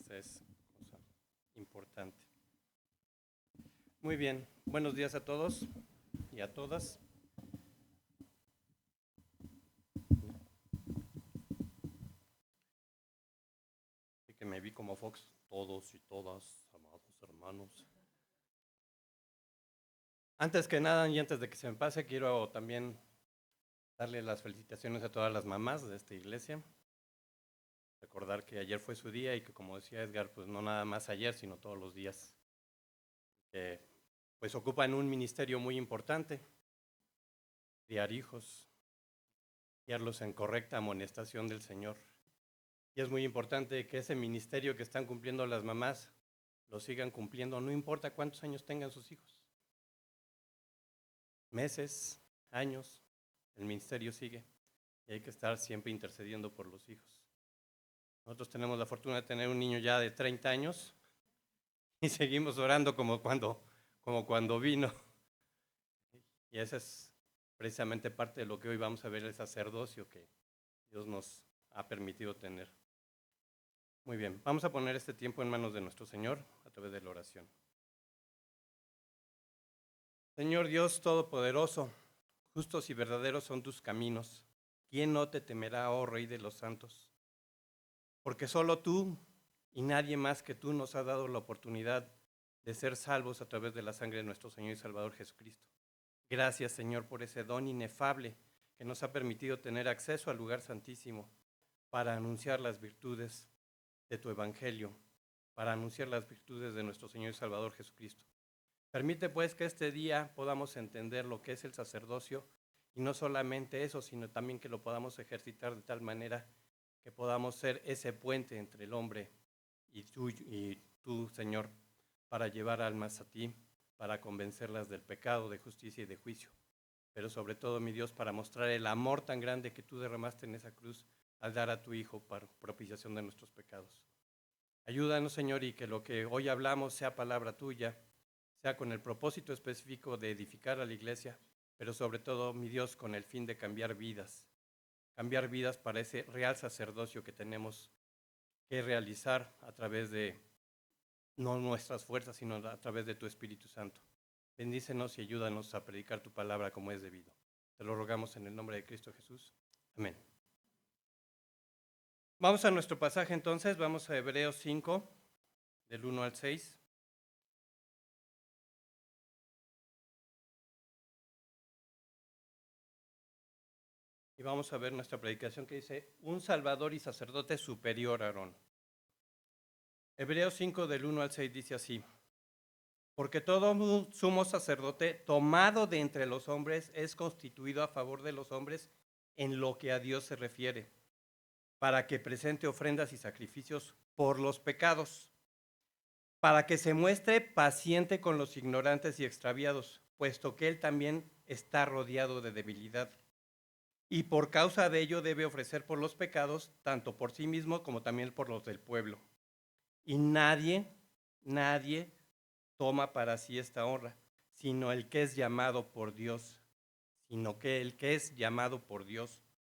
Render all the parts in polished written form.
Esa es cosa importante. Muy bien, buenos días a todos y a todas. Así que me vi como Fox, todos y todas, amados hermanos. Antes que nada y antes de que se me pase, quiero también darle las felicitaciones a todas las mamás de esta iglesia. Recordar que ayer fue su día y que, como decía Edgar, pues no nada más ayer, sino todos los días. Que pues ocupan un ministerio muy importante, criar hijos, guiarlos en correcta amonestación del Señor. Y es muy importante que ese ministerio que están cumpliendo las mamás lo sigan cumpliendo, no importa cuántos años tengan sus hijos. Meses, años, el ministerio sigue y hay que estar siempre intercediendo por los hijos. Nosotros tenemos la fortuna de tener un niño ya de 30 años y seguimos orando como cuando vino. Y esa es precisamente parte de lo que hoy vamos a ver, el sacerdocio que Dios nos ha permitido tener. Muy bien, vamos a poner este tiempo en manos de nuestro Señor a través de la oración. Señor Dios Todopoderoso, justos y verdaderos son tus caminos. ¿Quién no te temerá, oh Rey de los santos? Porque solo tú y nadie más que tú nos ha dado la oportunidad de ser salvos a través de la sangre de nuestro Señor y Salvador Jesucristo. Gracias, Señor, por ese don inefable que nos ha permitido tener acceso al lugar santísimo para anunciar las virtudes de tu Evangelio, para anunciar las virtudes de nuestro Señor y Salvador Jesucristo. Permite pues que este día podamos entender lo que es el sacerdocio y no solamente eso, sino también que lo podamos ejercitar de tal manera que podamos ser ese puente entre el hombre y tú, Señor, para llevar almas a ti, para convencerlas del pecado, de justicia y de juicio. Pero sobre todo, mi Dios, para mostrar el amor tan grande que tú derramaste en esa cruz al dar a tu Hijo para propiciación de nuestros pecados. Ayúdanos, Señor, y que lo que hoy hablamos sea palabra tuya, sea con el propósito específico de edificar a la iglesia, pero sobre todo, mi Dios, con el fin de cambiar vidas para ese real sacerdocio que tenemos que realizar a través de no nuestras fuerzas, sino a través de tu Espíritu Santo. Bendícenos y ayúdanos a predicar tu palabra como es debido. Te lo rogamos en el nombre de Cristo Jesús. Amén. Vamos a nuestro pasaje entonces, vamos a Hebreos 5, del 1 al 6. Y vamos a ver nuestra predicación que dice, un Salvador y sacerdote superior a Aarón. Hebreos 5 del 1 al 6 dice así, porque todo sumo sacerdote tomado de entre los hombres es constituido a favor de los hombres en lo que a Dios se refiere, para que presente ofrendas y sacrificios por los pecados, para que se muestre paciente con los ignorantes y extraviados, puesto que él también está rodeado de debilidad. Y por causa de ello debe ofrecer por los pecados, tanto por sí mismo como también por los del pueblo. Y nadie toma para sí esta honra, sino el que es llamado por Dios,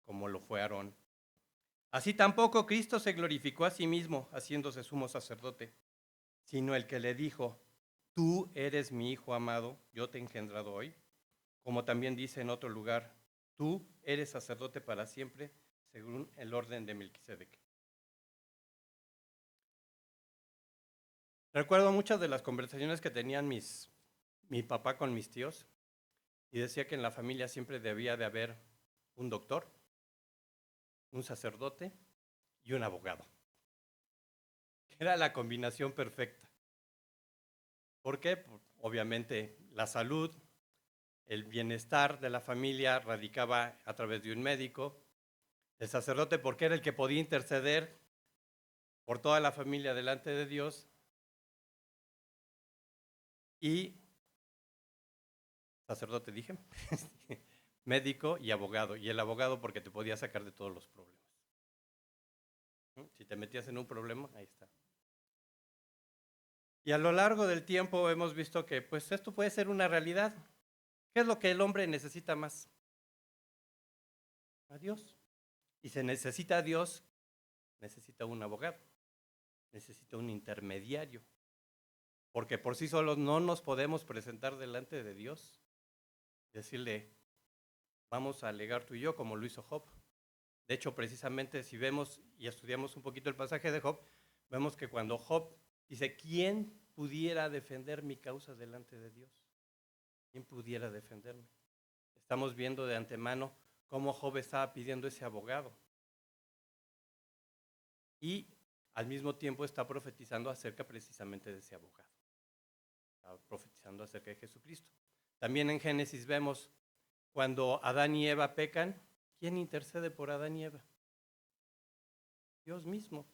como lo fue Aarón. Así tampoco Cristo se glorificó a sí mismo, haciéndose sumo sacerdote, sino el que le dijo, tú eres mi Hijo amado, yo te he engendrado hoy. Como también dice en otro lugar, tú eres sacerdote para siempre, según el orden de Melquisedec. Recuerdo muchas de las conversaciones que tenían mi papá con mis tíos, y decía que en la familia siempre debía de haber un doctor, un sacerdote y un abogado. Era la combinación perfecta. ¿Por qué? Obviamente la salud, el bienestar de la familia radicaba a través de un médico. El sacerdote porque era el que podía interceder por toda la familia delante de Dios. Y sacerdote dije, médico y abogado. Y el abogado porque te podía sacar de todos los problemas. Si te metías en un problema, ahí está. Y a lo largo del tiempo hemos visto que pues esto puede ser una realidad. ¿Qué es lo que el hombre necesita más? A Dios. Y se necesita a Dios, necesita un abogado. necesita un intermediario, porque por sí solos no nos podemos presentar delante de Dios y decirle, vamos a alegar tú y yo, como lo hizo Job. De hecho, precisamente si vemos y estudiamos un poquito el pasaje de Job, vemos que cuando Job dice, ¿quién pudiera defender mi causa delante de Dios? ¿Quién pudiera defenderme? Estamos viendo de antemano cómo Job estaba pidiendo ese abogado. Y al mismo tiempo está profetizando acerca precisamente de ese abogado. Está profetizando acerca de Jesucristo. También en Génesis vemos cuando Adán y Eva pecan, ¿quién intercede por Adán y Eva? Dios mismo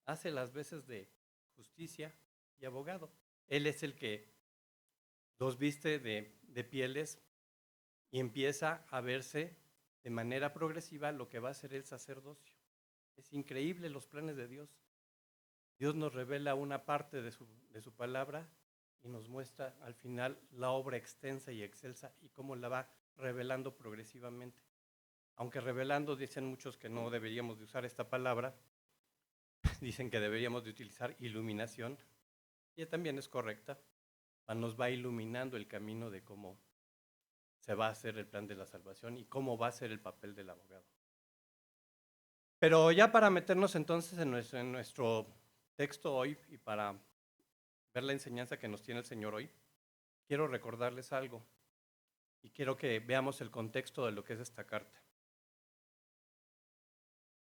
hace las veces de justicia y abogado. Él es el que los viste de pieles y empieza a verse de manera progresiva lo que va a ser el sacerdocio. Es increíble los planes de Dios. Dios nos revela una parte de su palabra y nos muestra al final la obra extensa y excelsa y cómo la va revelando progresivamente. Aunque revelando dicen muchos que no deberíamos de usar esta palabra, dicen que deberíamos de utilizar iluminación, y también es correcta, nos va iluminando el camino de cómo se va a hacer el plan de la salvación y cómo va a ser el papel del abogado. Pero ya para meternos entonces en nuestro texto hoy y para ver la enseñanza que nos tiene el Señor hoy, quiero recordarles algo y quiero que veamos el contexto de lo que es esta carta.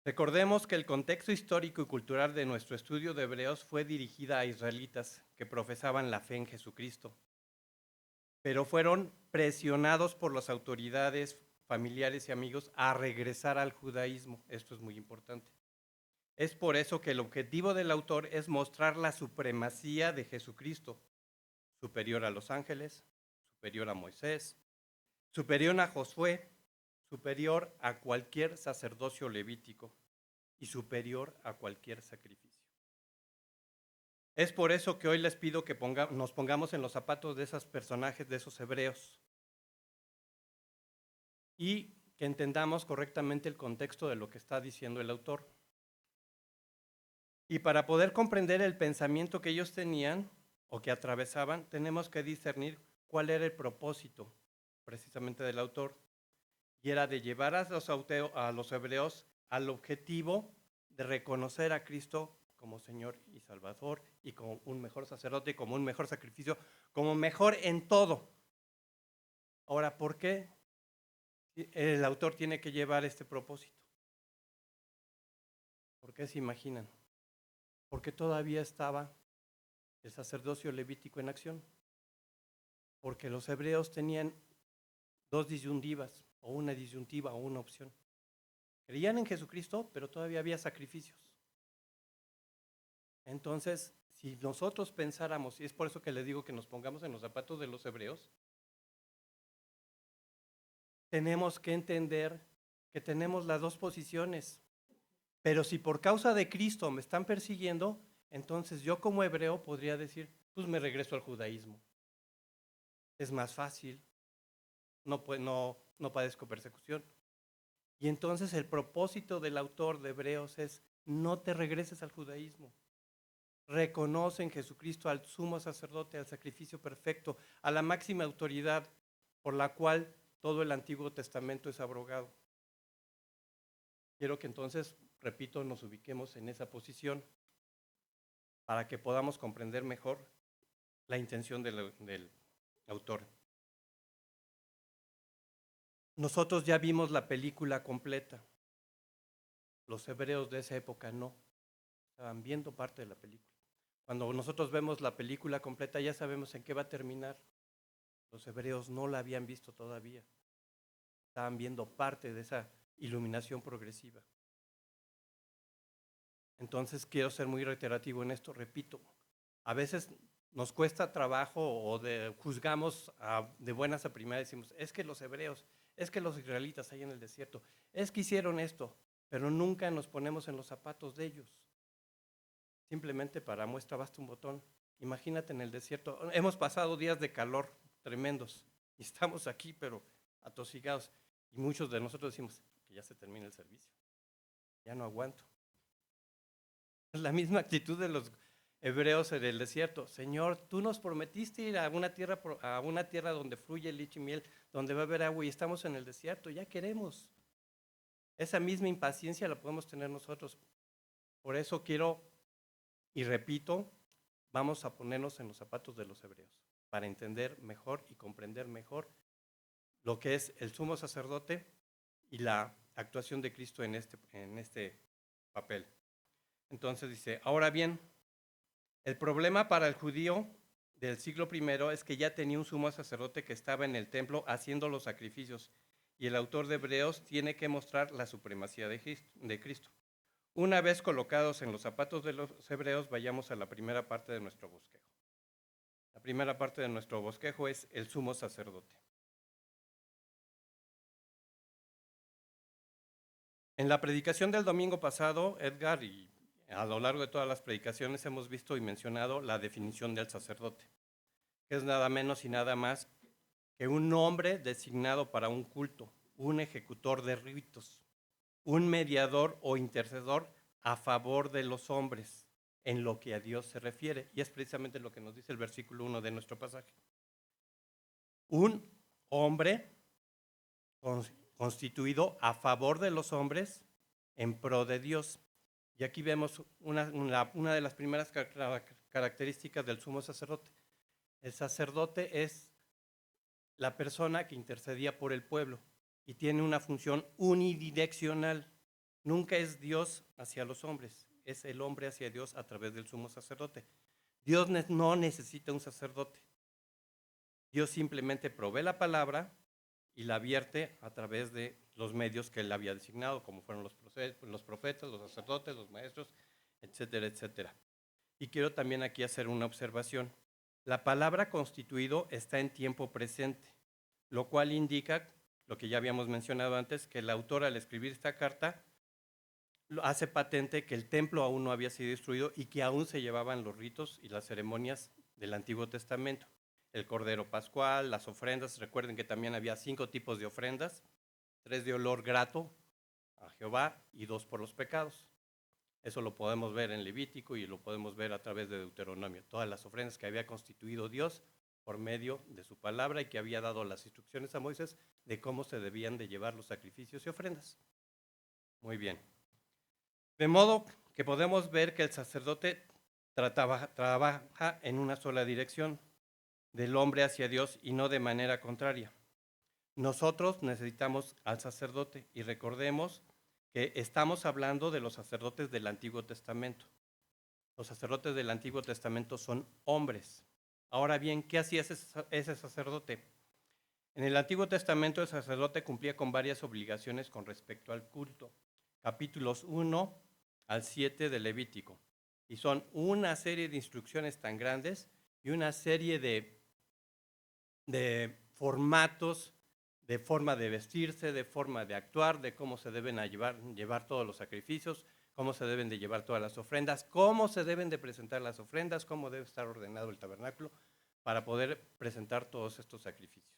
Recordemos que el contexto histórico y cultural de nuestro estudio de Hebreos fue dirigida a israelitas que profesaban la fe en Jesucristo, pero fueron presionados por las autoridades, familiares y amigos a regresar al judaísmo. Esto es muy importante. Es por eso que el objetivo del autor es mostrar la supremacía de Jesucristo, superior a los ángeles, superior a Moisés, superior a Josué, superior a cualquier sacerdocio levítico y superior a cualquier sacrificio. Es por eso que hoy les pido que nos pongamos en los zapatos de esos personajes, de esos hebreos, y que entendamos correctamente el contexto de lo que está diciendo el autor. Y para poder comprender el pensamiento que ellos tenían o que atravesaban, tenemos que discernir cuál era el propósito precisamente del autor. Y era de llevar a los hebreos al objetivo de reconocer a Cristo como Señor y Salvador y como un mejor sacerdote, como un mejor sacrificio, como mejor en todo. Ahora, ¿por qué el autor tiene que llevar este propósito? ¿Por qué se imaginan? Porque todavía estaba el sacerdocio levítico en acción. Porque los hebreos tenían dos disyuntivas, o una disyuntiva o una opción. Creían en Jesucristo, pero todavía había sacrificios. Entonces, si nosotros pensáramos, y es por eso que les digo que nos pongamos en los zapatos de los hebreos, tenemos que entender que tenemos las dos posiciones. Pero si por causa de Cristo me están persiguiendo, entonces yo como hebreo podría decir, pues me regreso al judaísmo. Es más fácil, no padezco persecución. Y entonces el propósito del autor de Hebreos es, no te regreses al judaísmo. Reconoce en Jesucristo al sumo sacerdote, al sacrificio perfecto, a la máxima autoridad por la cual todo el Antiguo Testamento es abrogado. Quiero que entonces, repito, nos ubiquemos en esa posición para que podamos comprender mejor la intención del autor. Nosotros ya vimos la película completa. Los hebreos de esa época no. Estaban viendo parte de la película. Cuando nosotros vemos la película completa ya sabemos en qué va a terminar. Los hebreos no la habían visto todavía. Estaban viendo parte de esa iluminación progresiva. Entonces quiero ser muy reiterativo en esto, repito, a veces nos cuesta trabajo o juzgamos de buenas a primeras, decimos, es que los hebreos, es que los israelitas ahí en el desierto, es que hicieron esto, pero nunca nos ponemos en los zapatos de ellos. Simplemente para muestra basta un botón. Imagínate en el desierto, hemos pasado días de calor tremendos y estamos aquí pero atosigados y muchos de nosotros decimos que ya se termina el servicio, ya no aguanto. la misma actitud de los hebreos en el desierto. Señor, tú nos prometiste ir a una tierra donde fluye leche y miel, donde va a haber agua, y estamos en el desierto, ya queremos. Esa misma impaciencia la podemos tener nosotros. Por eso quiero, y repito, vamos a ponernos en los zapatos de los hebreos, para entender mejor y comprender mejor lo que es el sumo sacerdote y la actuación de Cristo en este papel. Entonces dice, ahora bien, el problema para el judío del siglo I es que ya tenía un sumo sacerdote que estaba en el templo haciendo los sacrificios, y el autor de Hebreos tiene que mostrar la supremacía de Cristo. Una vez colocados en los zapatos de los hebreos, vayamos a la primera parte de nuestro bosquejo. La primera parte de nuestro bosquejo es el sumo sacerdote. En la predicación del domingo pasado, Edgar, y a lo largo de todas las predicaciones hemos visto y mencionado la definición del sacerdote, que es nada menos y nada más que un hombre designado para un culto, un ejecutor de ritos, un mediador o intercesor a favor de los hombres en lo que a Dios se refiere. Y es precisamente lo que nos dice el versículo 1 de nuestro pasaje. Un hombre constituido a favor de los hombres en pro de Dios. Y aquí vemos una de las primeras características del sumo sacerdote. El sacerdote es la persona que intercedía por el pueblo y tiene una función unidireccional. Nunca es Dios hacia los hombres, es el hombre hacia Dios a través del sumo sacerdote. Dios no necesita un sacerdote. Dios simplemente provee la palabra y la vierte a través de los medios que él había designado, como fueron los profetas, los sacerdotes, los maestros, etcétera, etcétera. Y quiero también aquí hacer una observación. La palabra constituido está en tiempo presente, lo cual indica, lo que ya habíamos mencionado antes, que el autor al escribir esta carta hace patente que el templo aún no había sido destruido y que aún se llevaban los ritos y las ceremonias del Antiguo Testamento. El Cordero Pascual, las ofrendas, recuerden que también había 5 tipos de ofrendas, 3 de olor grato a Jehová y 2 por los pecados. Eso lo podemos ver en Levítico y lo podemos ver a través de Deuteronomio. Todas las ofrendas que había constituido Dios por medio de su palabra y que había dado las instrucciones a Moisés de cómo se debían de llevar los sacrificios y ofrendas. Muy bien. De modo que podemos ver que el sacerdote trabaja en una sola dirección, del hombre hacia Dios y no de manera contraria. Nosotros necesitamos al sacerdote y recordemos que estamos hablando de los sacerdotes del Antiguo Testamento. Los sacerdotes del Antiguo Testamento son hombres. Ahora bien, ¿qué hacía ese sacerdote? En el Antiguo Testamento el sacerdote cumplía con varias obligaciones con respecto al culto. Capítulos 1 al 7 de Levítico. Y son una serie de instrucciones tan grandes y una serie de formatos, de forma de vestirse, de forma de actuar, de cómo se deben llevar todos los sacrificios, cómo se deben de llevar todas las ofrendas, cómo se deben de presentar las ofrendas, cómo debe estar ordenado el tabernáculo para poder presentar todos estos sacrificios.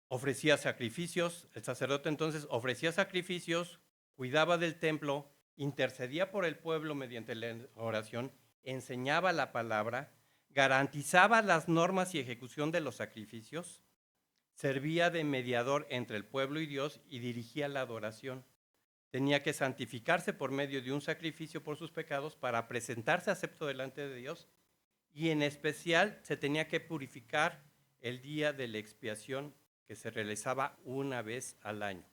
Ofrecía sacrificios, el sacerdote entonces ofrecía sacrificios, cuidaba del templo, intercedía por el pueblo mediante la oración, enseñaba la palabra, garantizaba las normas y ejecución de los sacrificios, servía de mediador entre el pueblo y Dios y dirigía la adoración. Tenía que santificarse por medio de un sacrificio por sus pecados para presentarse acepto delante de Dios y en especial se tenía que purificar el día de la expiación que se realizaba una vez al año.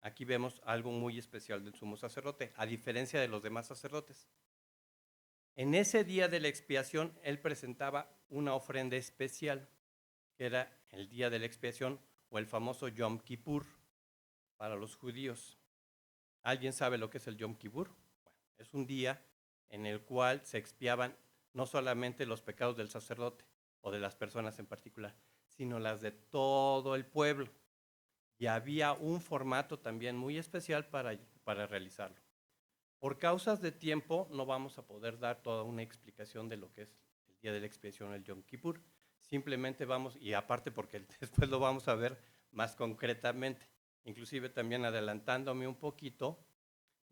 Aquí vemos algo muy especial del sumo sacerdote, a diferencia de los demás sacerdotes. En ese día de la expiación, él presentaba una ofrenda especial, que era el día de la expiación o el famoso Yom Kippur para los judíos. ¿Alguien sabe lo que es el Yom Kippur? Bueno, es un día en el cual se expiaban no solamente los pecados del sacerdote o de las personas en particular, sino las de todo el pueblo. Y había un formato también muy especial para realizarlo. Por causas de tiempo no vamos a poder dar toda una explicación de lo que es el día de la expiación, el Yom Kippur. Simplemente vamos, y aparte porque después lo vamos a ver más concretamente, inclusive también adelantándome un poquito,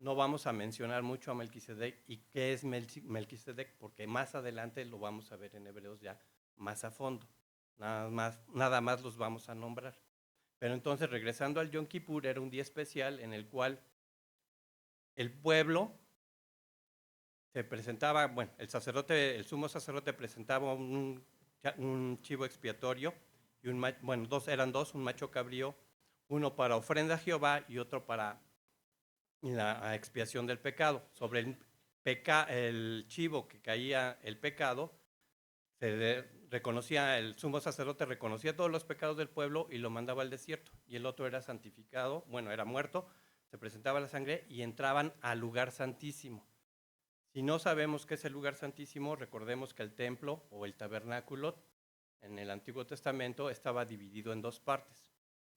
no vamos a mencionar mucho a Melquisedec y qué es Melquisedec, porque más adelante lo vamos a ver en Hebreos ya más a fondo. Nada más los vamos a nombrar. Pero entonces, regresando al Yom Kippur, era un día especial en el cual el pueblo se presentaba, bueno, el sumo sacerdote presentaba un chivo expiatorio, y eran dos, un macho cabrío, uno para ofrenda a Jehová y otro para la expiación del pecado. Sobre el chivo que caía el pecado, el sumo sacerdote reconocía todos los pecados del pueblo y lo mandaba al desierto, y el otro era santificado, era muerto, se presentaba la sangre y entraban al lugar santísimo. Si no sabemos qué es el lugar santísimo, recordemos que el templo o el tabernáculo en el Antiguo Testamento estaba dividido en dos partes,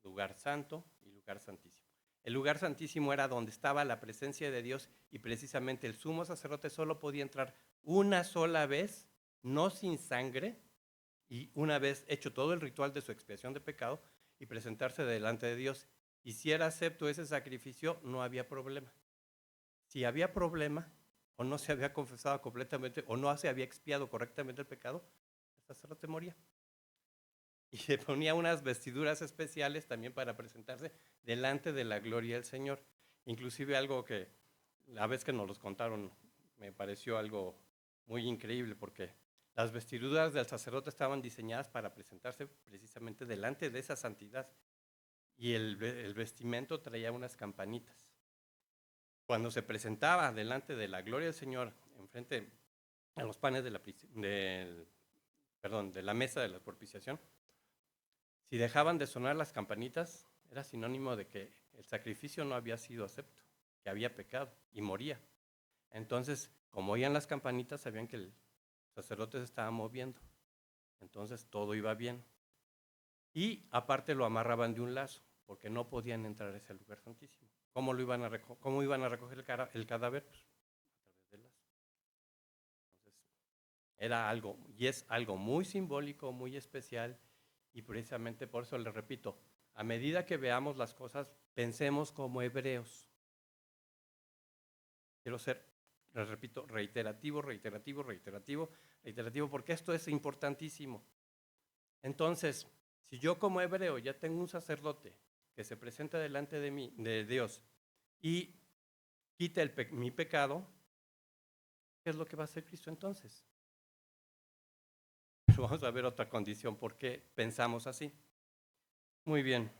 lugar santo y lugar santísimo. El lugar santísimo era donde estaba la presencia de Dios, y precisamente el sumo sacerdote solo podía entrar una sola vez, no sin sangre, y una vez hecho todo el ritual de su expiación de pecado y presentarse delante de Dios. Y si era acepto ese sacrificio, no había problema. Si había problema, o no se había confesado completamente, o no se había expiado correctamente el pecado, el sacerdote moría. Y se ponía unas vestiduras especiales también para presentarse delante de la gloria del Señor. Inclusive algo que la vez que nos los contaron me pareció algo muy increíble, porque las vestiduras del sacerdote estaban diseñadas para presentarse precisamente delante de esa santidad, y el vestimento traía unas campanitas. Cuando se presentaba delante de la gloria del Señor, enfrente a los panes de la mesa de la propiciación, si dejaban de sonar las campanitas, era sinónimo de que el sacrificio no había sido acepto, que había pecado y moría. Entonces, como oían las campanitas, sabían que el sacerdote se estaba moviendo. Entonces, todo iba bien. Y aparte lo amarraban de un lazo, porque no podían entrar a ese lugar santísimo. ¿Cómo iban a recoger el cadáver? Pues, a través del lazo. Entonces, era algo, y es algo muy simbólico, muy especial, y precisamente por eso les repito, a medida que veamos las cosas, pensemos como hebreos. Quiero ser, les repito, reiterativo, porque esto es importantísimo. Entonces, si yo como hebreo ya tengo un sacerdote que se presenta delante de mí, de Dios, y quita mi pecado, ¿qué es lo que va a hacer Cristo entonces? Vamos a ver otra condición, ¿por qué pensamos así? Muy bien.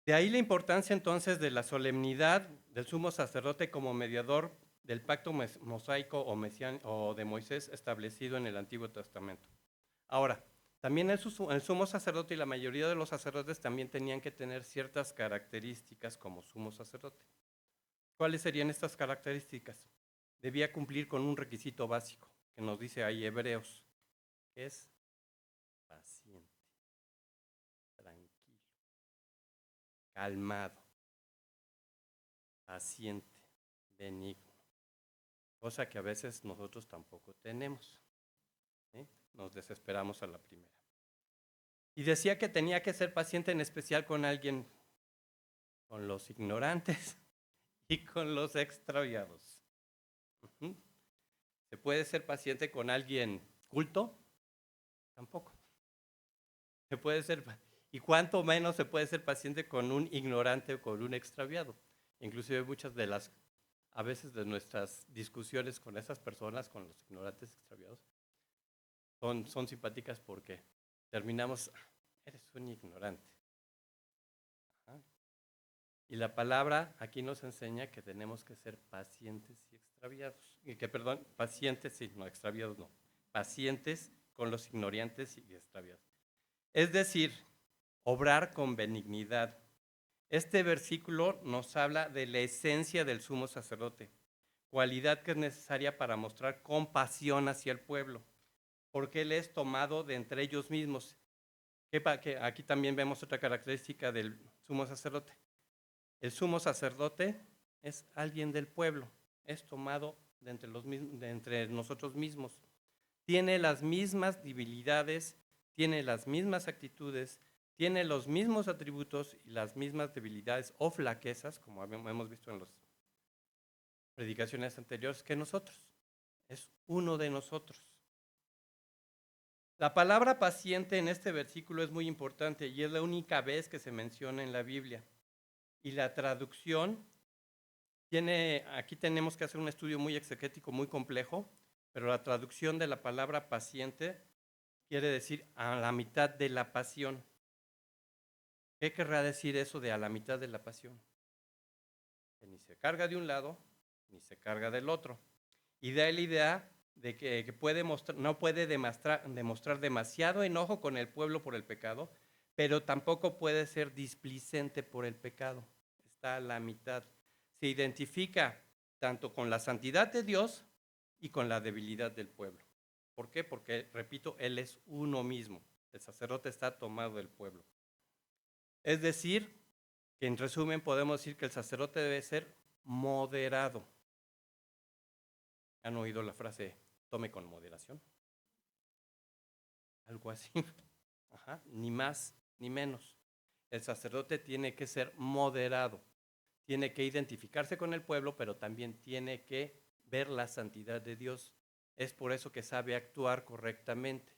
De ahí la importancia entonces de la solemnidad del sumo sacerdote como mediador del pacto mosaico o de Moisés establecido en el Antiguo Testamento. Ahora, también el sumo sacerdote y la mayoría de los sacerdotes también tenían que tener ciertas características como sumo sacerdote. ¿Cuáles serían estas características? Debía cumplir con un requisito básico que nos dice ahí Hebreos, que es paciente, tranquilo, calmado, paciente, benigno, cosa que a veces nosotros tampoco tenemos. Nos desesperamos a la primera. Y decía que tenía que ser paciente en especial con alguien, con los ignorantes y con los extraviados. ¿Se puede ser paciente con alguien culto? Tampoco. Y cuánto menos se puede ser paciente con un ignorante o con un extraviado. Inclusive muchas a veces de nuestras discusiones con esas personas, con los ignorantes extraviados, son simpáticas porque terminamos, eres un ignorante. Ajá. Y la palabra aquí nos enseña que tenemos que ser pacientes y extraviados. Pacientes, sí, no, extraviados no. Pacientes con los ignorantes y extraviados. Es decir, obrar con benignidad. Este versículo nos habla de la esencia del sumo sacerdote, cualidad que es necesaria para mostrar compasión hacia el pueblo, porque él es tomado de entre ellos mismos. Que aquí también vemos otra característica del sumo sacerdote. El sumo sacerdote es alguien del pueblo, es tomado de entre nosotros mismos. Tiene las mismas debilidades, tiene las mismas actitudes, tiene los mismos atributos y las mismas debilidades o flaquezas, como hemos visto en las predicaciones anteriores, que nosotros. Es uno de nosotros. La palabra paciente en este versículo es muy importante y es la única vez que se menciona en la Biblia. Y la traducción aquí tenemos que hacer un estudio muy exegético, muy complejo, pero la traducción de la palabra paciente quiere decir a la mitad de la pasión. ¿Qué querrá decir eso de a la mitad de la pasión? Que ni se carga de un lado, ni se carga del otro. Y da la idea de que no puede demostrar demasiado enojo con el pueblo por el pecado, pero tampoco puede ser displicente por el pecado. Está a la mitad. Se identifica tanto con la santidad de Dios y con la debilidad del pueblo. ¿Por qué? Porque, repito, Él es uno mismo. El sacerdote está tomado del pueblo. Es decir, que en resumen podemos decir que el sacerdote debe ser moderado. ¿Han oído la frase, tome con moderación? Algo así. Ajá, ni más ni menos. El sacerdote tiene que ser moderado. Tiene que identificarse con el pueblo, pero también tiene que ver la santidad de Dios. Es por eso que sabe actuar correctamente.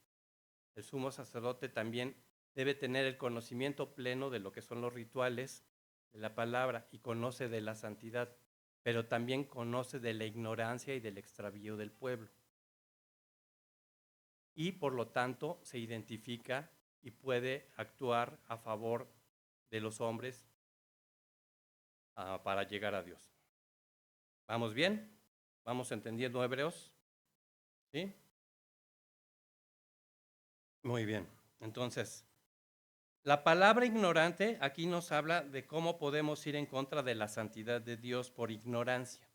El sumo sacerdote también debe tener el conocimiento pleno de lo que son los rituales de la palabra y conoce de la santidad, pero también conoce de la ignorancia y del extravío del pueblo. Y por lo tanto se identifica y puede actuar a favor de los hombres para llegar a Dios. ¿Vamos bien? ¿Vamos entendiendo Hebreos? ¿Sí? Muy bien. Entonces, la palabra ignorante aquí nos habla de cómo podemos ir en contra de la santidad de Dios por ignorancia.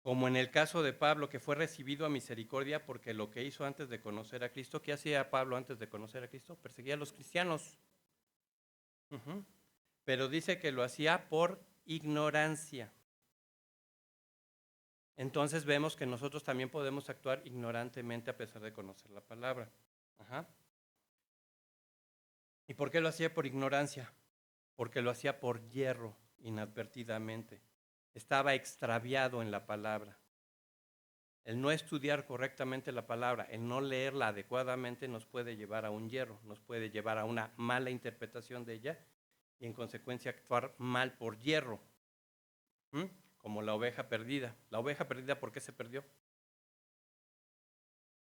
Como en el caso de Pablo, que fue recibido a misericordia porque lo que hizo antes de conocer a Cristo. ¿Qué hacía Pablo antes de conocer a Cristo? Perseguía a los cristianos. Pero dice que lo hacía por ignorancia. Entonces vemos que nosotros también podemos actuar ignorantemente a pesar de conocer la palabra. ¿Y por qué lo hacía por ignorancia? Porque lo hacía por hierro, inadvertidamente. Estaba extraviado en la palabra. El no estudiar correctamente la palabra, el no leerla adecuadamente nos puede llevar a un hierro, nos puede llevar a una mala interpretación de ella y en consecuencia actuar mal por hierro. Como la oveja perdida. La oveja perdida, ¿por qué se perdió?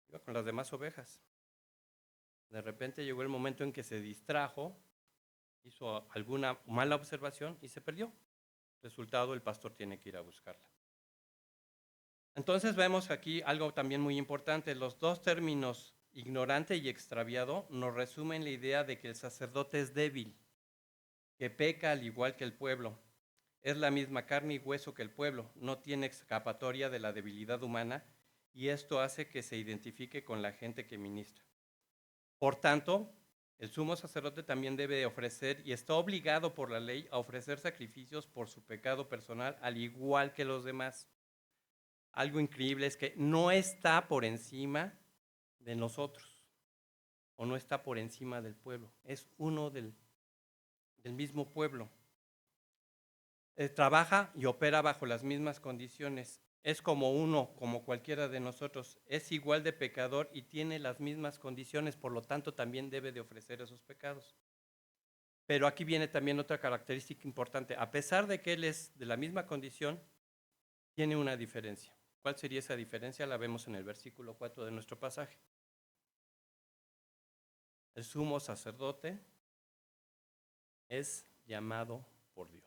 Iba con las demás ovejas. De repente llegó el momento en que se distrajo, hizo alguna mala observación y se perdió. Resultado, el pastor tiene que ir a buscarla. Entonces vemos aquí algo también muy importante. Los dos términos, ignorante y extraviado, nos resumen la idea de que el sacerdote es débil, que peca al igual que el pueblo. Es la misma carne y hueso que el pueblo, no tiene escapatoria de la debilidad humana y esto hace que se identifique con la gente que ministra. Por tanto, el sumo sacerdote también debe ofrecer y está obligado por la ley a ofrecer sacrificios por su pecado personal al igual que los demás. Algo increíble es que no está por encima de nosotros o no está por encima del pueblo, es uno del mismo pueblo. Trabaja y opera bajo las mismas condiciones. Es como uno, como cualquiera de nosotros. Es igual de pecador y tiene las mismas condiciones, por lo tanto también debe de ofrecer esos pecados. Pero aquí viene también otra característica importante. A pesar de que él es de la misma condición, tiene una diferencia. ¿Cuál sería esa diferencia? La vemos en el versículo 4 de nuestro pasaje. El sumo sacerdote es llamado por Dios.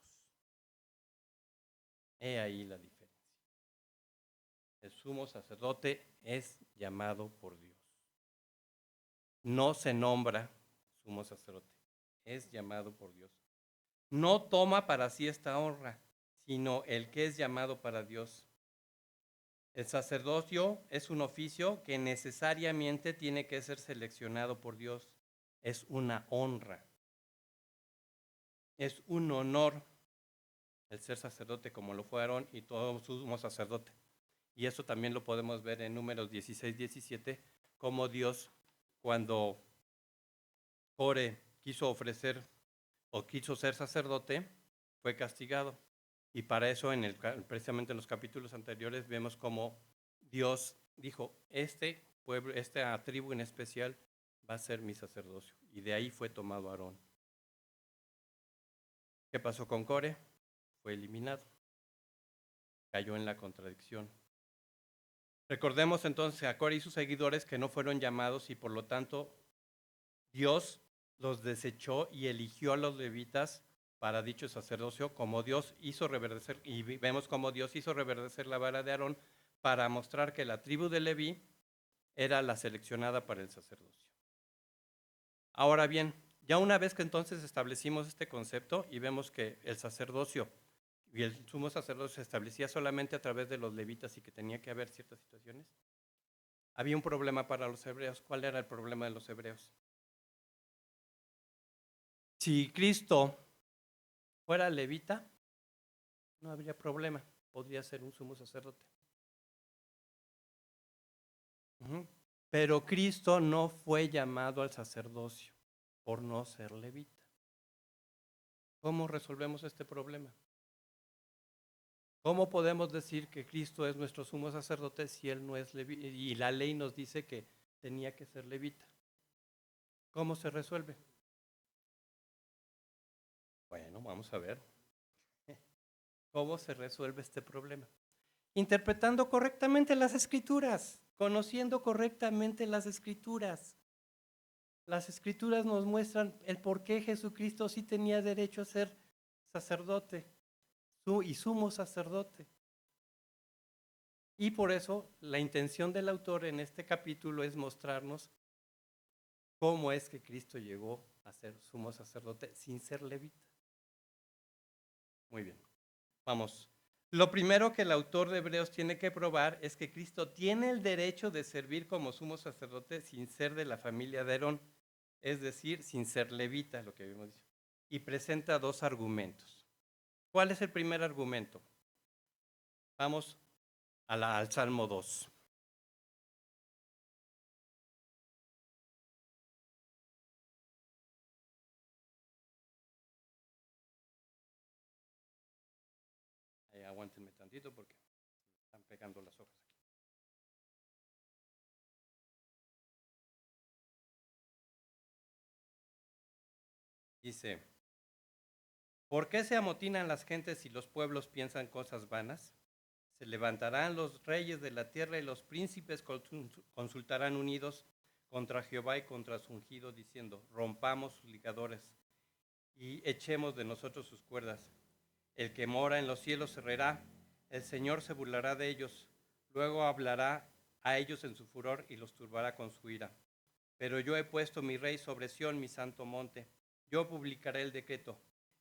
He ahí la diferencia. El sumo sacerdote es llamado por Dios. No se nombra sumo sacerdote, es llamado por Dios. No toma para sí esta honra, sino el que es llamado para Dios. El sacerdocio es un oficio que necesariamente tiene que ser seleccionado por Dios. Es una honra. Es un honor el ser sacerdote como lo fue Aarón y todo sumo sacerdote. Y eso también lo podemos ver en Números 16, 17, como Dios, cuando Core quiso ofrecer o quiso ser sacerdote, fue castigado. Y para eso, precisamente en los capítulos anteriores, vemos cómo Dios dijo, este pueblo, esta tribu en especial va a ser mi sacerdocio. Y de ahí fue tomado Aarón. ¿Qué pasó con Core? Fue eliminado. Cayó en la contradicción. Recordemos entonces a Core y sus seguidores que no fueron llamados y por lo tanto Dios los desechó y eligió a los levitas para dicho sacerdocio, como Dios hizo reverdecer, y vemos cómo Dios hizo reverdecer la vara de Aarón para mostrar que la tribu de Leví era la seleccionada para el sacerdocio. Ahora bien, ya una vez que entonces establecimos este concepto y vemos que el sacerdocio y el sumo sacerdocio se establecía solamente a través de los levitas y que tenía que haber ciertas situaciones, había un problema para los hebreos. ¿Cuál era el problema de los hebreos? Si Cristo fuera levita, no habría problema, podría ser un sumo sacerdote. Pero Cristo no fue llamado al sacerdocio por no ser levita. ¿Cómo resolvemos este problema? ¿Cómo podemos decir que Cristo es nuestro sumo sacerdote si Él no es levita? Y la ley nos dice que tenía que ser levita. ¿Cómo se resuelve? Bueno, vamos a ver. ¿Cómo se resuelve este problema? Interpretando correctamente las Escrituras, conociendo correctamente las Escrituras. Las Escrituras nos muestran el por qué Jesucristo sí tenía derecho a ser sacerdote y sumo sacerdote. Y por eso la intención del autor en este capítulo es mostrarnos cómo es que Cristo llegó a ser sumo sacerdote sin ser levita. Muy bien, vamos. Lo primero que el autor de Hebreos tiene que probar es que Cristo tiene el derecho de servir como sumo sacerdote sin ser de la familia de Aarón, es decir, sin ser levita, lo que habíamos dicho. Y presenta dos argumentos. ¿Cuál es el primer argumento? Vamos al Salmo 2. Aguántenme tantito porque están pegando las hojas aquí. Dice, ¿por qué se amotinan las gentes y los pueblos piensan cosas vanas? Se levantarán los reyes de la tierra y los príncipes consultarán unidos contra Jehová y contra su ungido, diciendo, rompamos sus ligadores y echemos de nosotros sus cuerdas. El que mora en los cielos se reirá, el Señor se burlará de ellos, luego hablará a ellos en su furor y los turbará con su ira. Pero yo he puesto mi rey sobre Sión, mi santo monte. Yo publicaré el decreto.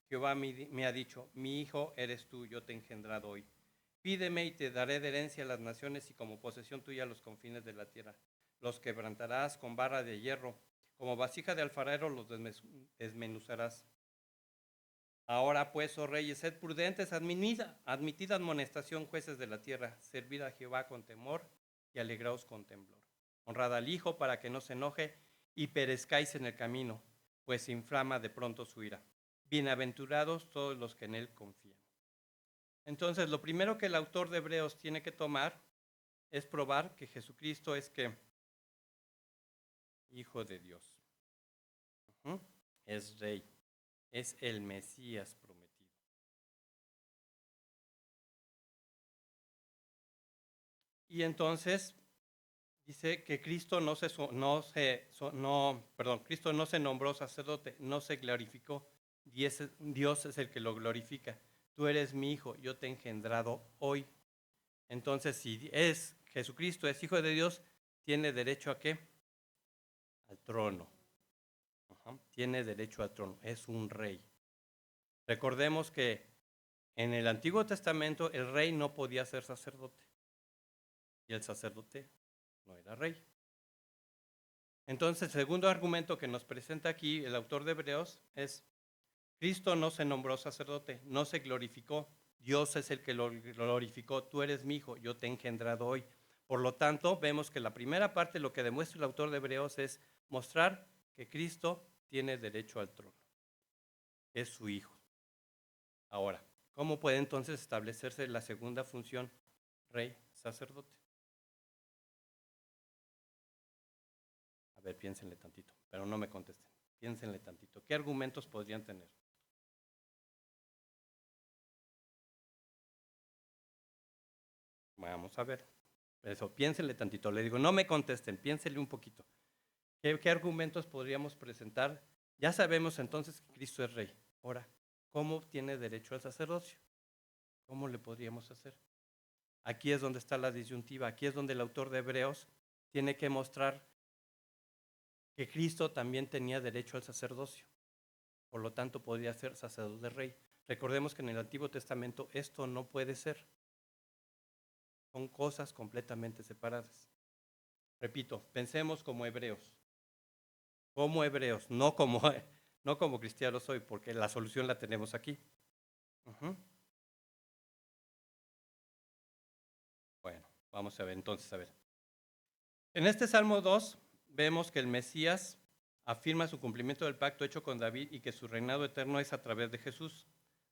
Jehová me ha dicho, mi hijo eres tú, yo te he engendrado hoy. Pídeme y te daré de herencia a las naciones y como posesión tuya los confines de la tierra. Los quebrantarás con barra de hierro, como vasija de alfarero los desmenuzarás. Ahora pues, oh reyes, sed prudentes, admitid amonestación, jueces de la tierra, servid a Jehová con temor y alegraos con temblor. Honrad al Hijo para que no se enoje y perezcáis en el camino, pues se inflama de pronto su ira. Bienaventurados todos los que en él confían. Entonces, lo primero que el autor de Hebreos tiene que tomar es probar que Jesucristo es ¿qué? Hijo de Dios. Es rey. Es el Mesías prometido. Y entonces dice que Cristo Cristo no se nombró sacerdote, no se glorificó. Dios es el que lo glorifica. Tú eres mi hijo, yo te he engendrado hoy. Entonces, si Jesucristo es hijo de Dios, ¿tiene derecho a qué? Al trono. Tiene derecho al trono, es un rey. Recordemos que en el Antiguo Testamento el rey no podía ser sacerdote y el sacerdote no era rey. Entonces, el segundo argumento que nos presenta aquí el autor de Hebreos es, Cristo no se nombró sacerdote, no se glorificó, Dios es el que lo glorificó, tú eres mi hijo, yo te he engendrado hoy. Por lo tanto, vemos que la primera parte lo que demuestra el autor de Hebreos es mostrar que Cristo tiene derecho al trono. Es su hijo. Ahora, ¿cómo puede entonces establecerse la segunda función, rey, sacerdote? A ver, piénsenle tantito, pero no me contesten. Piénsenle tantito. ¿Qué argumentos podrían tener? Vamos a ver. Eso, piénsenle tantito. Le digo, no me contesten, piénsenle un poquito. ¿Qué argumentos podríamos presentar? Ya sabemos entonces que Cristo es rey. Ahora, ¿cómo tiene derecho al sacerdocio? ¿Cómo le podríamos hacer? Aquí es donde está la disyuntiva. Aquí es donde el autor de Hebreos tiene que mostrar que Cristo también tenía derecho al sacerdocio. Por lo tanto, podría ser sacerdote rey. Recordemos que en el Antiguo Testamento esto no puede ser. Son cosas completamente separadas. Repito, pensemos como hebreos. Como hebreos, no como cristianos hoy, porque la solución la tenemos aquí. Bueno, vamos a ver entonces, a ver. En este Salmo 2 vemos que el Mesías afirma su cumplimiento del pacto hecho con David y que su reinado eterno es a través de Jesús,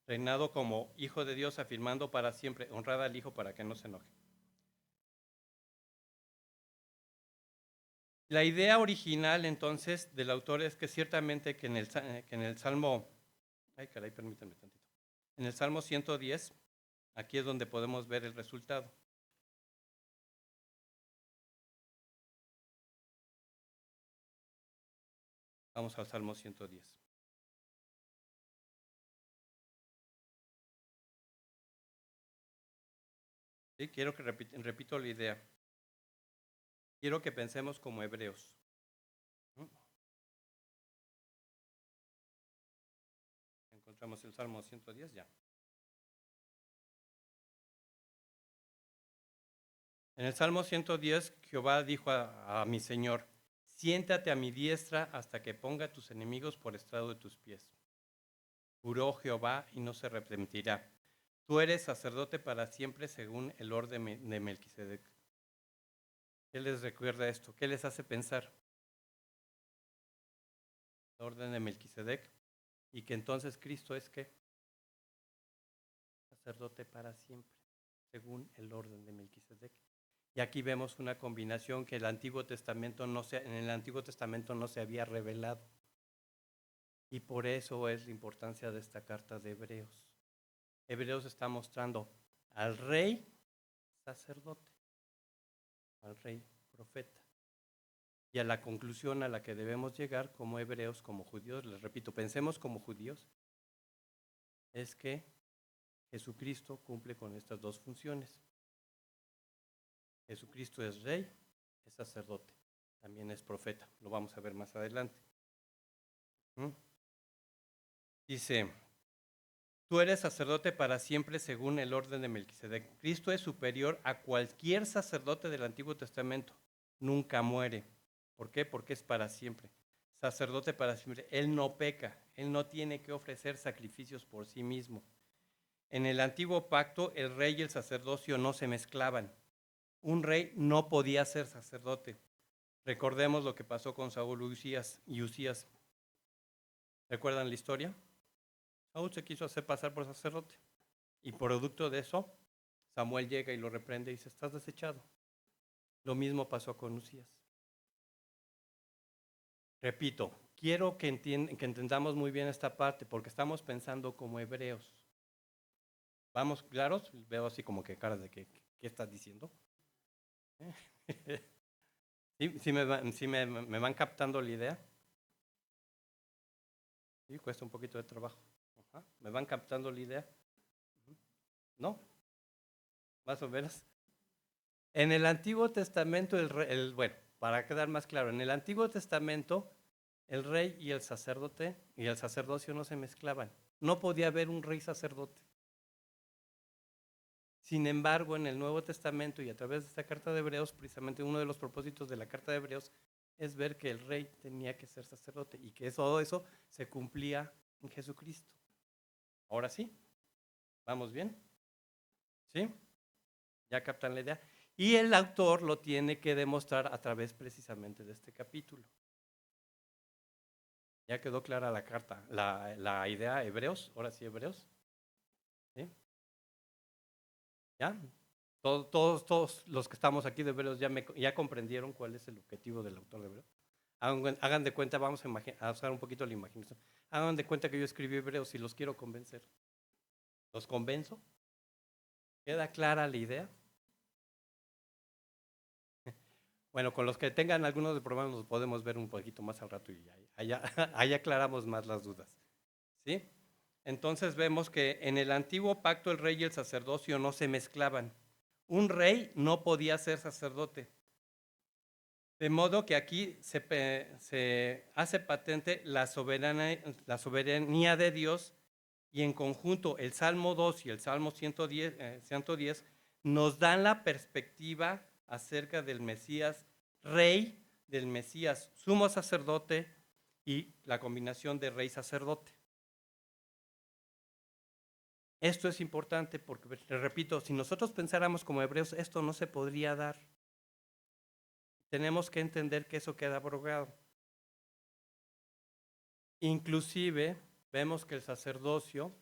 reinado como Hijo de Dios, afirmando para siempre, honrad al Hijo para que no se enoje. La idea original entonces del autor es que ciertamente que en el Salmo, permítanme tantito, en el Salmo 110, aquí es donde podemos ver el resultado. Vamos al Salmo 110. ¿Sí? Quiero que repito la idea. Quiero que pensemos como hebreos. Encontramos el Salmo 110 ya. En el Salmo 110, Jehová dijo a mi Señor, siéntate a mi diestra hasta que ponga a tus enemigos por estrado de tus pies. Juró Jehová y no se arrepentirá. Tú eres sacerdote para siempre según el orden de Melquisedec. ¿Qué les recuerda esto? ¿Qué les hace pensar? El orden de Melquisedec. Y que entonces Cristo es ¿qué? Sacerdote para siempre, según el orden de Melquisedec. Y aquí vemos una combinación que en el Antiguo Testamento no se había revelado. Y por eso es la importancia de esta carta de Hebreos. Hebreos está mostrando al rey sacerdote, al rey profeta. Y a la conclusión a la que debemos llegar como hebreos, como judíos, les repito, pensemos como judíos, es que Jesucristo cumple con estas dos funciones. Jesucristo es rey, es sacerdote, también es profeta. Lo vamos a ver más adelante. Dice, tú eres sacerdote para siempre según el orden de Melquisedec. Cristo es superior a cualquier sacerdote del Antiguo Testamento. Nunca muere. ¿Por qué? Porque es para siempre. Sacerdote para siempre. Él no peca. Él no tiene que ofrecer sacrificios por sí mismo. En el antiguo pacto, el rey y el sacerdocio no se mezclaban. Un rey no podía ser sacerdote. Recordemos lo que pasó con Saúl y Usías. ¿Recuerdan la historia? Saúl se quiso hacer pasar por sacerdote. Y producto de eso, Samuel llega y lo reprende y dice, estás desechado. Lo mismo pasó con Usías. Repito, quiero que entendamos muy bien esta parte porque estamos pensando como hebreos. ¿Vamos claros? Veo así como que caras de que, ¿qué estás diciendo? ¿Sí me van captando la idea? Sí, cuesta un poquito de trabajo. Ajá. ¿Me van captando la idea? ¿No? Más o menos. En el Antiguo Testamento, bueno, para quedar más claro, en el Antiguo Testamento el rey y el sacerdote y el sacerdocio no se mezclaban. No podía haber un rey sacerdote. Sin embargo, en el Nuevo Testamento y a través de esta carta de Hebreos, precisamente uno de los propósitos de la carta de Hebreos es ver que el rey tenía que ser sacerdote y que todo eso se cumplía en Jesucristo. Ahora sí, ¿vamos bien? ¿Sí? ¿Ya captan la idea? Y el autor lo tiene que demostrar a través precisamente de este capítulo. ¿Ya quedó clara la carta, la idea? Hebreos, ahora sí, Hebreos. ¿Sí? ¿Ya? Todos los que estamos aquí de Hebreos ya comprendieron cuál es el objetivo del autor de Hebreos. Hagan de cuenta, vamos a usar un poquito la imaginación. Hagan de cuenta que yo escribí Hebreos y los quiero convencer. ¿Los convenzo? ¿Queda clara la idea? Bueno, con los que tengan algunos de problemas los podemos ver un poquito más al rato y ahí aclaramos más las dudas. ¿Sí? Entonces vemos que en el antiguo pacto el rey y el sacerdocio no se mezclaban. Un rey no podía ser sacerdote. De modo que aquí se hace patente la soberanía de Dios y en conjunto el Salmo 2 y el Salmo 110 nos dan la perspectiva acerca del Mesías rey, del Mesías sumo sacerdote y la combinación de rey sacerdote. Esto es importante porque, les repito, si nosotros pensáramos como hebreos, esto no se podría dar. Tenemos que entender que eso queda abrogado. Inclusive, vemos que el sacerdocio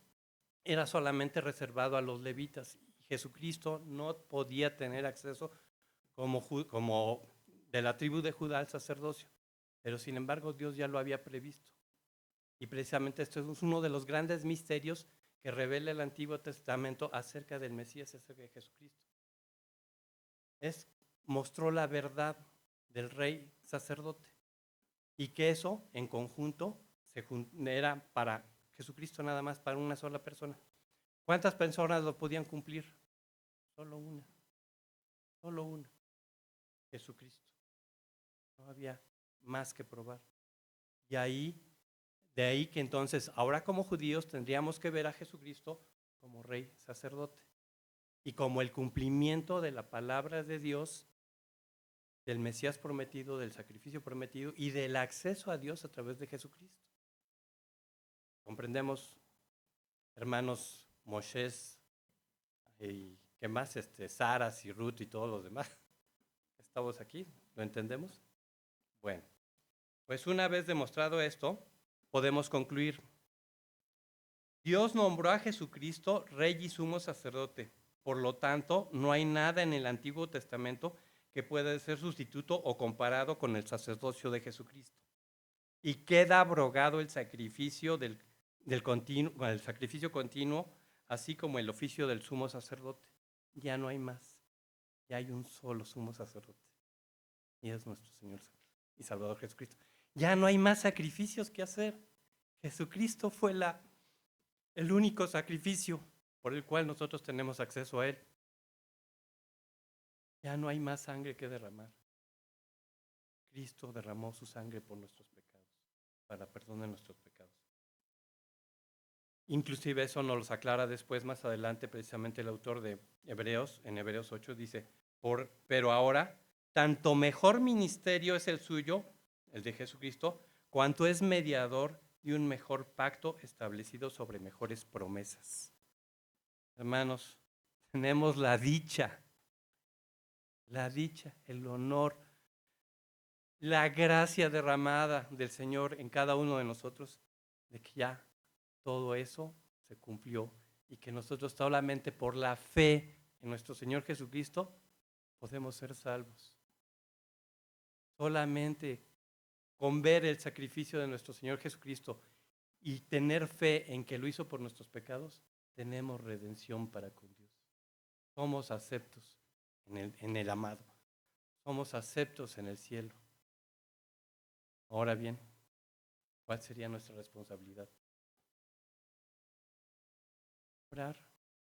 era solamente reservado a los levitas. Jesucristo no podía tener acceso como de la tribu de Judá al sacerdocio. Pero sin embargo, Dios ya lo había previsto. Y precisamente esto es uno de los grandes misterios que revela el Antiguo Testamento acerca del Mesías, acerca de Jesucristo. Mostró la verdad del rey sacerdote y que eso en conjunto era para Jesucristo nada más, para una sola persona. ¿Cuántas personas lo podían cumplir? Solo una, Jesucristo. No había más que probar. Y de ahí que entonces, ahora como judíos tendríamos que ver a Jesucristo como rey sacerdote y como el cumplimiento de la palabra de Dios, del Mesías prometido, del sacrificio prometido y del acceso a Dios a través de Jesucristo. Comprendemos, hermanos Moisés y qué más, Saras y Ruth y todos los demás. ¿Estamos aquí? ¿Lo entendemos? Bueno, pues una vez demostrado esto, podemos concluir. Dios nombró a Jesucristo rey y sumo sacerdote. Por lo tanto, no hay nada en el Antiguo Testamento que pueda ser sustituto o comparado con el sacerdocio de Jesucristo. Y queda abrogado el sacrificio el sacrificio continuo, así como el oficio del sumo sacerdote. Ya no hay más. Ya hay un solo sumo sacerdote. Y es nuestro Señor y Salvador Jesucristo. Ya no hay más sacrificios que hacer. Jesucristo fue el único sacrificio por el cual nosotros tenemos acceso a Él. Ya no hay más sangre que derramar. Cristo derramó su sangre por nuestros pecados, para perdón de nuestros pecados. Inclusive eso nos lo aclara después, más adelante, precisamente el autor de Hebreos, en Hebreos 8, dice, pero ahora, tanto mejor ministerio es el suyo, el de Jesucristo, cuanto es mediador de un mejor pacto establecido sobre mejores promesas. Hermanos, tenemos la dicha, el honor, la gracia derramada del Señor en cada uno de nosotros, de que ya todo eso se cumplió y que nosotros solamente por la fe en nuestro Señor Jesucristo podemos ser salvos. Solamente con ver el sacrificio de nuestro Señor Jesucristo y tener fe en que lo hizo por nuestros pecados, tenemos redención para con Dios. Somos aceptos en el amado. Somos aceptos en el cielo. Ahora bien, ¿cuál sería nuestra responsabilidad? Orar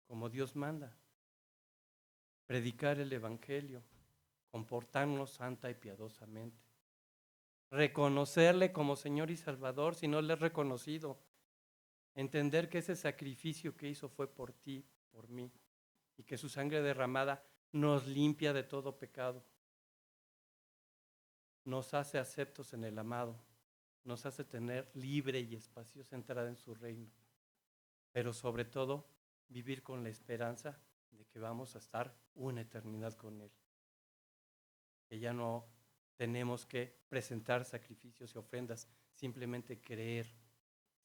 como Dios manda, predicar el Evangelio, comportarnos santa y piadosamente, reconocerle como Señor y Salvador si no le he reconocido, entender que ese sacrificio que hizo fue por ti, por mí, y que su sangre derramada nos limpia de todo pecado, nos hace aceptos en el amado, nos hace tener libre y espaciosa entrada en su reino, pero sobre todo vivir con la esperanza de que vamos a estar una eternidad con Él, que ya no tenemos que presentar sacrificios y ofrendas, simplemente creer.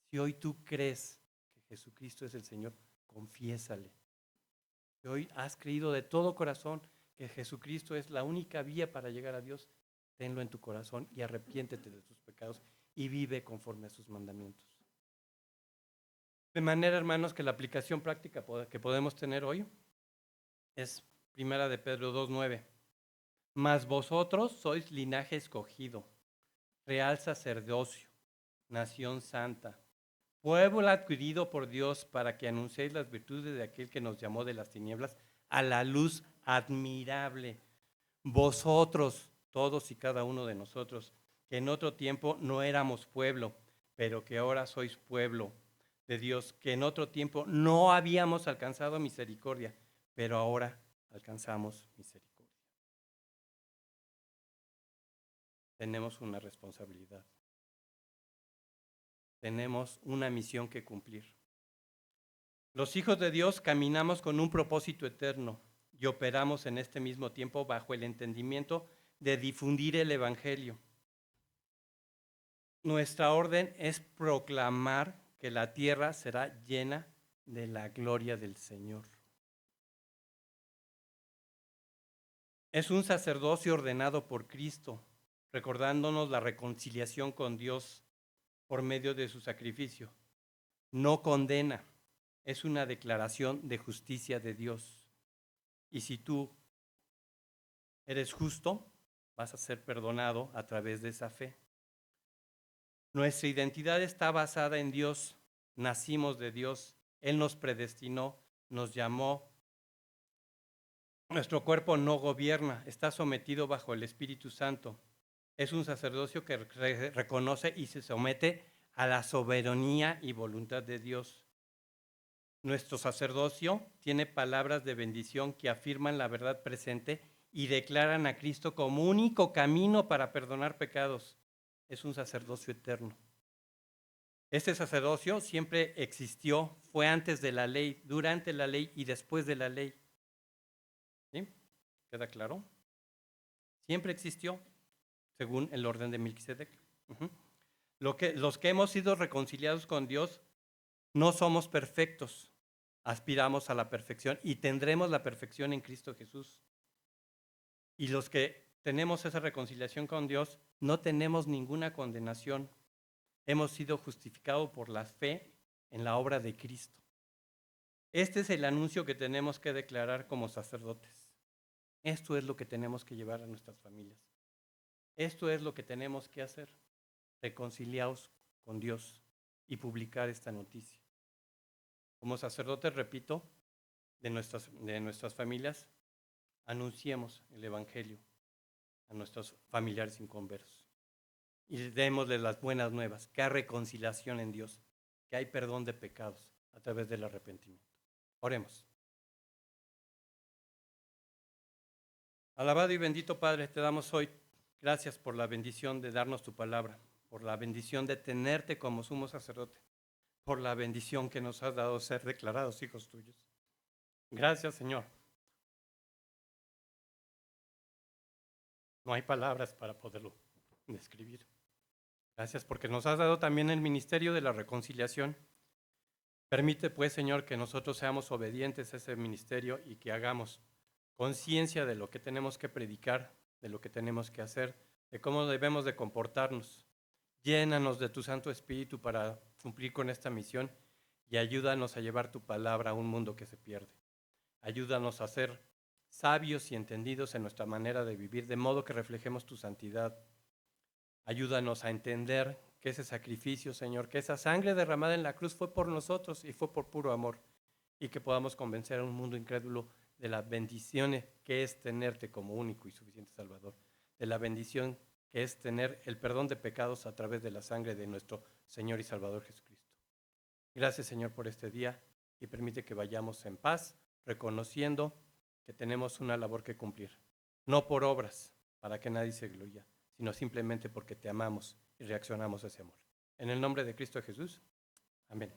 Si hoy tú crees que Jesucristo es el Señor, confiésale. Si hoy has creído de todo corazón que Jesucristo es la única vía para llegar a Dios, tenlo en tu corazón y arrepiéntete de tus pecados y vive conforme a sus mandamientos. De manera, hermanos, que la aplicación práctica que podemos tener hoy es 1 de Pedro 2:9. Mas vosotros sois linaje escogido, real sacerdocio, nación santa, pueblo adquirido por Dios para que anunciéis las virtudes de aquel que nos llamó de las tinieblas a la luz admirable. Vosotros, todos y cada uno de nosotros, que en otro tiempo no éramos pueblo, pero que ahora sois pueblo de Dios, que en otro tiempo no habíamos alcanzado misericordia, pero ahora alcanzamos misericordia. Tenemos una responsabilidad. Tenemos una misión que cumplir. Los hijos de Dios caminamos con un propósito eterno y operamos en este mismo tiempo bajo el entendimiento de difundir el Evangelio. Nuestra orden es proclamar que la tierra será llena de la gloria del Señor. Es un sacerdocio ordenado por Cristo, recordándonos la reconciliación con Dios por medio de su sacrificio. No condena, es una declaración de justicia de Dios. Y si tú eres justo, vas a ser perdonado a través de esa fe. Nuestra identidad está basada en Dios. Nacimos de Dios. Él nos predestinó, nos llamó. Nuestro cuerpo no gobierna, está sometido bajo el Espíritu Santo. Es un sacerdocio que reconoce y se somete a la soberanía y voluntad de Dios. Nuestro sacerdocio tiene palabras de bendición que afirman la verdad presente y declaran a Cristo como único camino para perdonar pecados. Es un sacerdocio eterno. Este sacerdocio siempre existió, fue antes de la ley, durante la ley y después de la ley. ¿Sí? ¿Queda claro? Siempre existió, según el orden de Melquisedec. Los que hemos sido reconciliados con Dios no somos perfectos, aspiramos a la perfección y tendremos la perfección en Cristo Jesús. Y los que tenemos esa reconciliación con Dios, no tenemos ninguna condenación. Hemos sido justificados por la fe en la obra de Cristo. Este es el anuncio que tenemos que declarar como sacerdotes. Esto es lo que tenemos que llevar a nuestras familias. Esto es lo que tenemos que hacer. Reconciliados con Dios y publicar esta noticia. Como sacerdotes, repito, de nuestras familias, anunciemos el Evangelio a nuestros familiares inconversos y démosles las buenas nuevas, que hay reconciliación en Dios, que hay perdón de pecados a través del arrepentimiento. Oremos. Alabado y bendito Padre, te damos hoy gracias por la bendición de darnos tu palabra, por la bendición de tenerte como sumo sacerdote, por la bendición que nos has dado ser declarados hijos tuyos. Gracias, Señor. No hay palabras para poderlo describir. Gracias porque nos has dado también el ministerio de la reconciliación. Permite, pues, Señor, que nosotros seamos obedientes a ese ministerio y que hagamos conciencia de lo que tenemos que predicar, de lo que tenemos que hacer, de cómo debemos de comportarnos. Llénanos de tu Santo Espíritu para cumplir con esta misión y ayúdanos a llevar tu palabra a un mundo que se pierde. Ayúdanos a ser sabios y entendidos en nuestra manera de vivir, de modo que reflejemos tu santidad. Ayúdanos a entender que ese sacrificio, Señor, que esa sangre derramada en la cruz fue por nosotros y fue por puro amor, y que podamos convencer a un mundo incrédulo de las bendiciones que es tenerte como único y suficiente Salvador, de la bendición que es tener el perdón de pecados a través de la sangre de nuestro Señor y Salvador Jesucristo. Gracias, Señor, por este día y permite que vayamos en paz, reconociendo que tenemos una labor que cumplir, no por obras, para que nadie se gloríe, sino simplemente porque te amamos y reaccionamos a ese amor. En el nombre de Cristo Jesús, amén.